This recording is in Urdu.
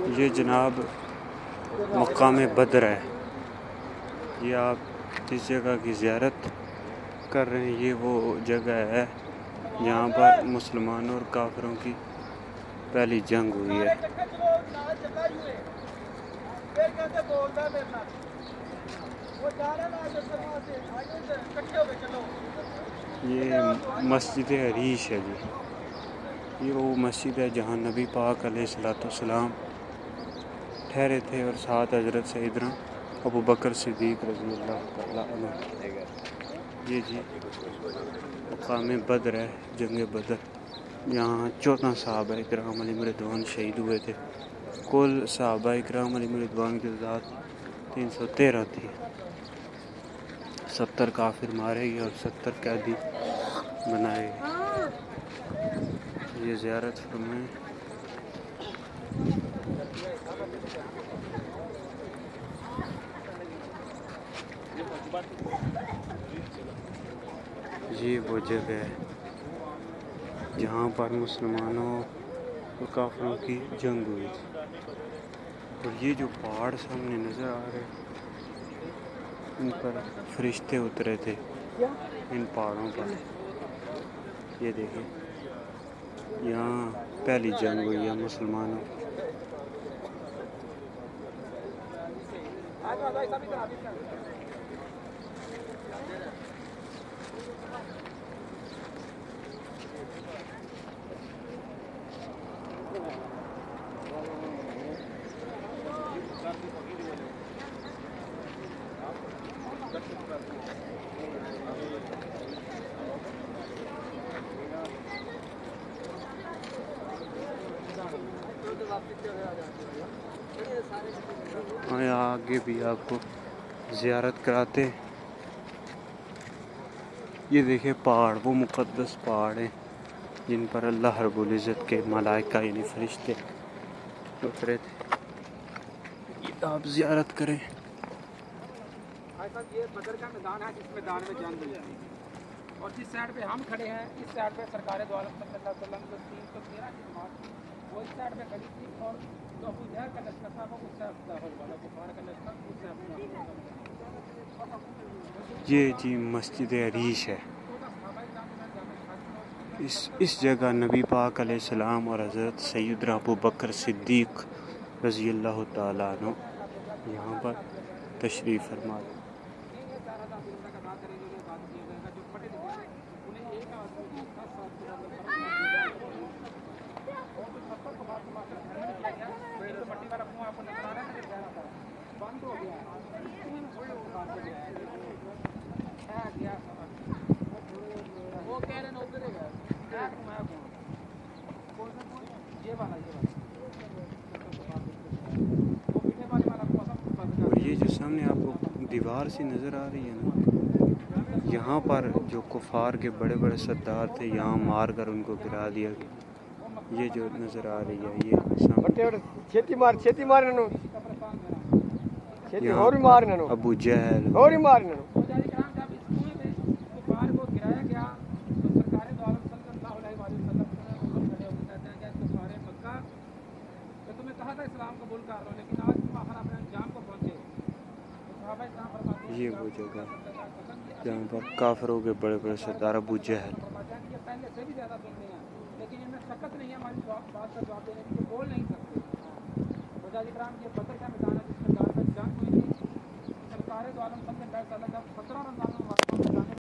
یہ جناب مقام بدر ہے، یہ آپ جس جگہ کی زیارت کر رہے ہیں یہ وہ جگہ ہے جہاں پر مسلمانوں اور کافروں کی پہلی جنگ ہوئی ہے۔ یہ مسجد عریش ہے جی، یہ وہ مسجد ہے جہاں نبی پاک علیہ الصلوۃ والسلام ٹھہرے تھے اور ساتھ حضرت سیدنا ابو بکر صدیق رضی اللہ تعالیٰ عنہ۔ یہ جی مقام بدر ہے، جنگ بدر، یہاں 14 صحابہ کرام علیہ رضوان شہید ہوئے تھے۔ کل صحابہ کرام علیہ رضوان کی تعداد 313 تھی، 70 کافر مارے گئے اور 70 قیدی بنائے گئے۔ یہ زیارت فرمائیں۔ یہ وہ جگہ ہے جہاں پر مسلمانوں اور کافروں کی جنگ ہوئی تھی، اور یہ جو پہاڑ سامنے نظر آ رہے ان پر فرشتے اترے تھے، ان پہاڑوں پر۔ یہ دیکھیں یہاں پہلی جنگ ہوئی ہے مسلمانوں۔ آگے بھی آپ کو زیارت کراتے ہیں۔ یہ دیکھیں پہاڑ، وہ مقدس پہاڑ ہیں جن پر اللہ رب العزت کے ملائکہ یعنی فرشتے اترے تھے۔ یہ آپ زیارت کریں۔ یہ بدر کا میدان ہے جس میدان میں جنگ ہوئی تھی، اور جس سائڈ پہ ہم کھڑے ہیں اس سائڈ پہ سرکار دو عالم صلی اللہ علیہ وسلم جو 313 کی جماعت تھی وہ اس سائڈ پہ کھڑی تھی، اور جو ابو جہل کا لشکر تھا وہ اس سائڈ داخل ہوا، کفار کا لشکر اس سائڈ داخل ہوا۔ یہ جی مسجد عریش ہے، اس جگہ نبی پاک علیہ السلام اور حضرت سیدنا ابو بکر صدیق رضی اللہ تعالیٰ عنہ یہاں پر تشریف فرما۔ اور یہ جو سامنے آپ کو دیوار سی نظر آ رہی ہے نا، یہاں پر جو کفار کے بڑے بڑے سردار تھے یہاں مار کر ان کو گرا دیا گیا۔ یہ جو نظر آ رہی ہے یہ یہاں ابو جہل یہ وہ جگہ جہاں پر کافروں کے بڑے بڑے سردار ابو جہل۔ پہلے سے بھی زیادہ سنتے ہیں لیکن ان میں شکت نہیں ہے ہماری بات کا جواب دینے کی، بول نہیں سکتے۔ حجاج کرام یہ بدر کا میدان ہے جس میدان میں جنگ ہوئی تھی۔ سرکار دو عالم صلی اللہ علیہ وسلم جب 17 رمضان